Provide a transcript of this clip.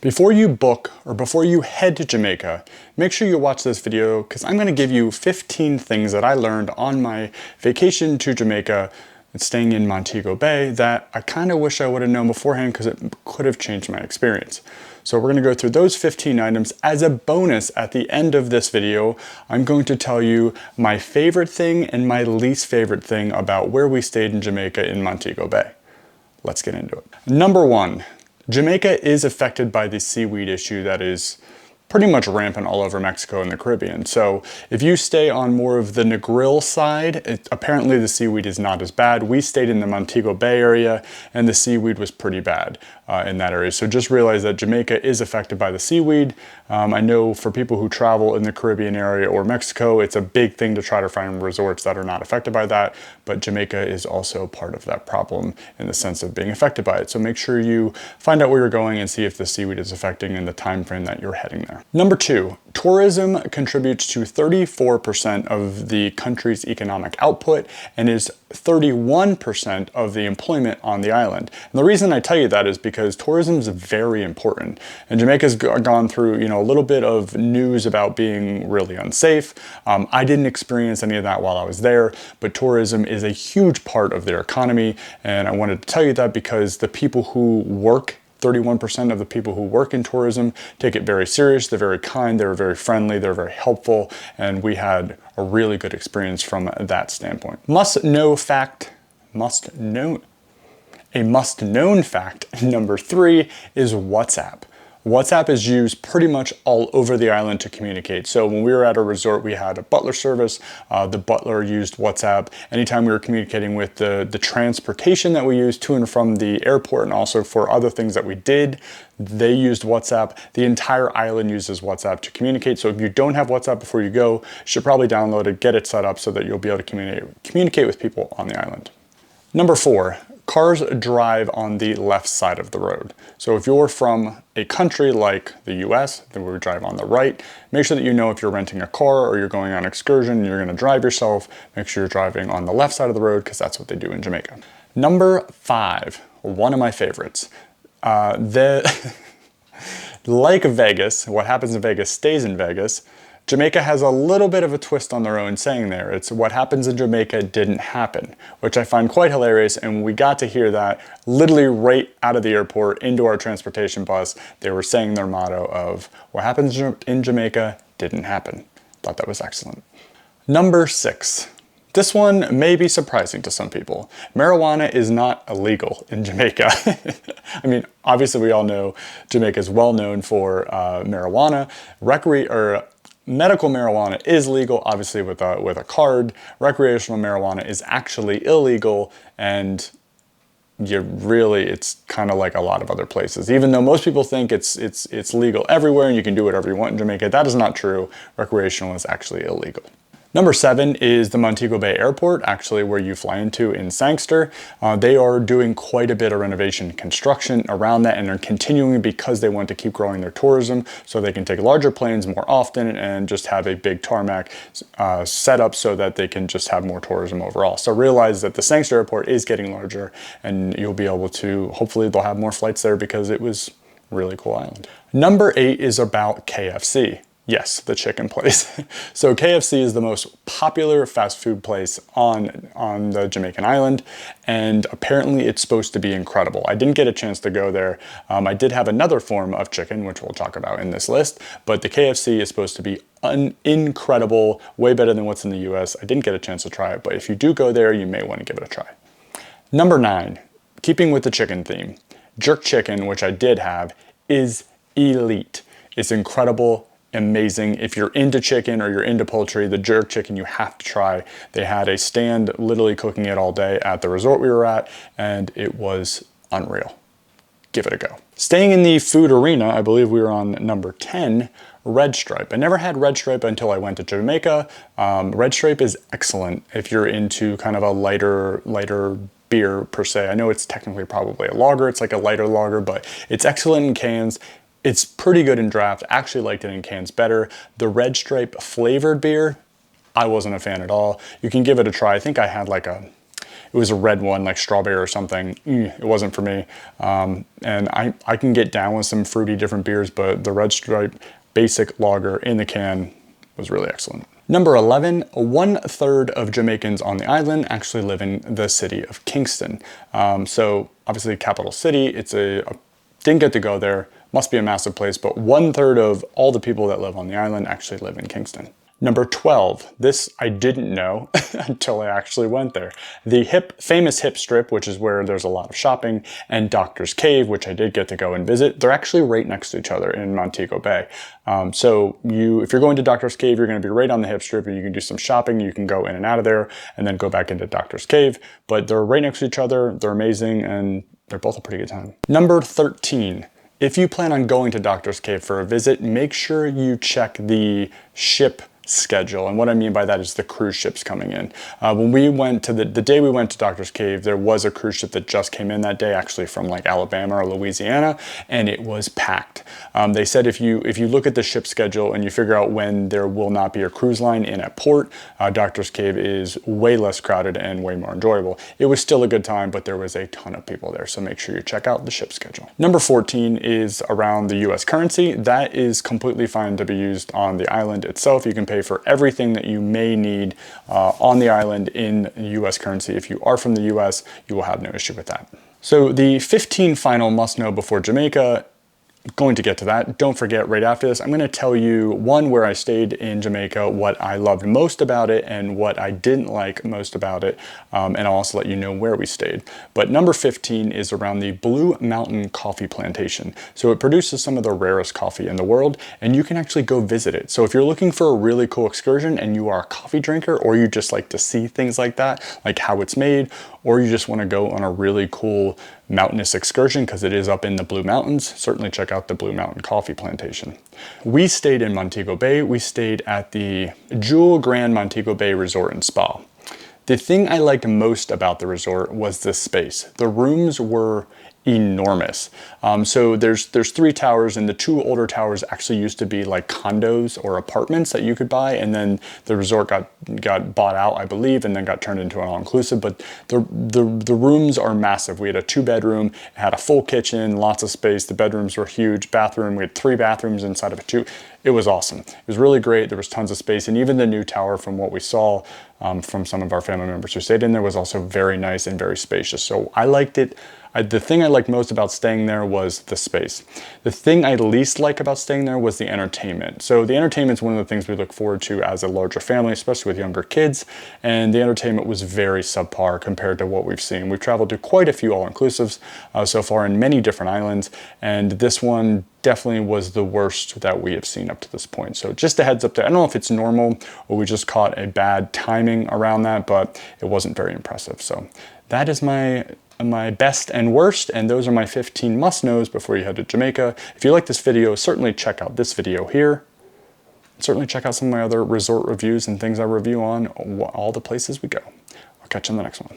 Before you book or before you head to Jamaica, make sure you watch this video because I'm going to give you 15 things that I learned on my vacation to Jamaica and staying in Montego Bay that I kind of wish I would have known beforehand because it could have changed my experience. So we're going to go through those 15 items. As a bonus at the end of this video, I'm going to tell you my favorite thing and my least favorite thing about where we stayed in Jamaica in Montego Bay. Let's get into it. Number one. Jamaica is affected by the seaweed issue that is pretty much rampant all over Mexico and the Caribbean. So if you stay on more of the Negril side, apparently the seaweed is not as bad. We stayed in the Montego Bay area and the seaweed was pretty bad in that area. So just realize that Jamaica is affected by the seaweed. I know for people who travel in the Caribbean area or Mexico, it's a big thing to try to find resorts that are not affected by that, but Jamaica is also part of that problem in the sense of being affected by it. So make sure you find out where you're going and see if the seaweed is affecting in the time frame that you're heading there. Number two, tourism contributes to 34% of the country's economic output and is 31% of the employment on the island. And the reason I tell you that is because tourism is very important. And Jamaica's gone through, a little bit of news about being really unsafe. I didn't experience any of that while I was there, but tourism is a huge part of their economy. And I wanted to tell you that because the people who work 31% of the people who work in tourism take it very serious. They're very kind, they're very friendly, they're very helpful, and we had a really good experience from that standpoint. A must-known fact number three is WhatsApp. WhatsApp is used pretty much all over the island to communicate. So when we were at a resort, we had a butler service. The butler used WhatsApp. Anytime we were communicating with the transportation that we used to and from the airport and also for other things that we did, they used WhatsApp. The entire island uses WhatsApp to communicate. So if you don't have WhatsApp before you go, you should probably download it, get it set up so that you'll be able to communicate with people on the island. Number four. Cars drive on the left side of the road. So if you're from a country like the US, then we would drive on the right. Make sure that you know if you're renting a car or you're going on an excursion and you're gonna drive yourself, make sure you're driving on the left side of the road because that's what they do in Jamaica. Number five, one of my favorites. Like Vegas, what happens in Vegas stays in Vegas. Jamaica has a little bit of a twist on their own saying there. It's what happens in Jamaica didn't happen, which I find quite hilarious. And we got to hear that literally right out of the airport into our transportation bus. They were saying their motto of what happens in Jamaica didn't happen. Thought that was excellent. Number six. This one may be surprising to some people. Marijuana is not illegal in Jamaica. I mean, obviously we all know Jamaica is well known for marijuana. Medical marijuana is legal, obviously with a card. Recreational marijuana is actually illegal, and it's kind of like a lot of other places. Even though most people think it's legal everywhere and you can do whatever you want in Jamaica, that is not true. Recreational is actually illegal. Number seven is the Montego Bay Airport, actually where you fly into in Sangster. They are doing quite a bit of renovation and construction around that, and they're continuing because they want to keep growing their tourism so they can take larger planes more often and just have a big tarmac set up so that they can just have more tourism overall. So realize that the Sangster Airport is getting larger and you'll be able to, hopefully they'll have more flights there because it was a really cool island. Number eight is about KFC. Yes, the chicken place. So KFC is the most popular fast food place on the Jamaican island, and apparently it's supposed to be incredible. I didn't get a chance to go there. I did have another form of chicken, which we'll talk about in this list, but the KFC is supposed to be incredible, way better than what's in the US. I didn't get a chance to try it, but if you do go there, you may want to give it a try. Number nine, keeping with the chicken theme, jerk chicken, which I did have, is elite. It's incredible. Amazing. If you're into chicken or you're into poultry, the jerk chicken you have to try. They had a stand literally cooking it all day at the resort we were at, and it was unreal. Give it a go. Staying in the food arena, I believe we were on number 10, Red Stripe. I never had Red Stripe until I went to Jamaica. Red Stripe is excellent if you're into kind of a lighter beer per se. I know it's technically probably a lager. It's like a lighter lager, but it's excellent in cans. It's pretty good in draft. Actually liked it in cans better. The Red Stripe flavored beer, I wasn't a fan at all. You can give it a try. I think I had it was a red one, like strawberry or something. It wasn't for me. And I can get down with some fruity different beers, but the Red Stripe basic lager in the can was really excellent. Number 11, 1/3 of Jamaicans on the island actually live in the city of Kingston. So obviously capital city, didn't get to go there, must be a massive place, but 1/3 of all the people that live on the island actually live in Kingston. Number 12, this I didn't know until I actually went there. The famous hip strip, which is where there's a lot of shopping, and Doctor's Cave, which I did get to go and visit, they're actually right next to each other in Montego Bay. So if you're going to Doctor's Cave, you're going to be right on the hip strip, and you can do some shopping, you can go in and out of there, and then go back into Doctor's Cave. But they're right next to each other, they're amazing, and they're both a pretty good time. Number 13. If you plan on going to Doctor's Cave for a visit, make sure you check the ship schedule. And what I mean by that is the cruise ships coming in. When we went to the day we went to Doctor's Cave, there was a cruise ship that just came in that day, actually from like Alabama or Louisiana, and it was packed. They said if you look at the ship schedule and you figure out when there will not be a cruise line in a port, Doctor's Cave is way less crowded and way more enjoyable. It was still a good time, but there was a ton of people there, so make sure you check out the ship schedule. Number 14 is around the US currency. That is completely fine to be used on the island itself. You can pay for everything that you may need on the island in US currency. If you are from the US, you will have no issue with that. So the 15 final must know before Jamaica, going to get to that. Don't forget, right after this, I'm going to tell you where I stayed in Jamaica, what I loved most about it, and what I didn't like most about it, and I'll also let you know where we stayed. But number 15 is around the Blue Mountain Coffee Plantation. So it produces some of the rarest coffee in the world, and you can actually go visit it. So if you're looking for a really cool excursion and you are a coffee drinker, or you just like to see things like that, like how it's made, or you just want to go on a really cool mountainous excursion because it is up in the Blue Mountains, certainly check out the Blue Mountain Coffee Plantation. We stayed in Montego Bay. We stayed at the Jewel Grand Montego Bay Resort and Spa. The thing I liked most about the resort was the space. The rooms were enormous. So there's 3 towers, and the 2 older towers actually used to be like condos or apartments that you could buy, and then the resort got bought out, I believe, and then got turned into an all-inclusive. But the rooms are massive. We had a 2-bedroom, it had a full kitchen, lots of space. The bedrooms were huge. Bathroom, we had 3 bathrooms inside of a 2. It was awesome. It was really great. There was tons of space, and even the new tower, from what we saw from some of our family members who stayed in there, was also very nice and very spacious. So I liked it. The thing I liked most about staying there was the space. The thing I least like about staying there was the entertainment. So the entertainment is one of the things we look forward to as a larger family, especially with younger kids, and the entertainment was very subpar compared to what we've seen. We've traveled to quite a few all-inclusives so far in many different islands, and this one definitely was the worst that we have seen up to this point. So just a heads up there. I don't know if it's normal or we just caught a bad timing around that, but it wasn't very impressive. So that is my best and worst, and those are my 15 must-knows before you head to Jamaica. If you like this video, certainly check out this video here. Certainly check out some of my other resort reviews and things I review on all the places we go. I'll catch you in the next one.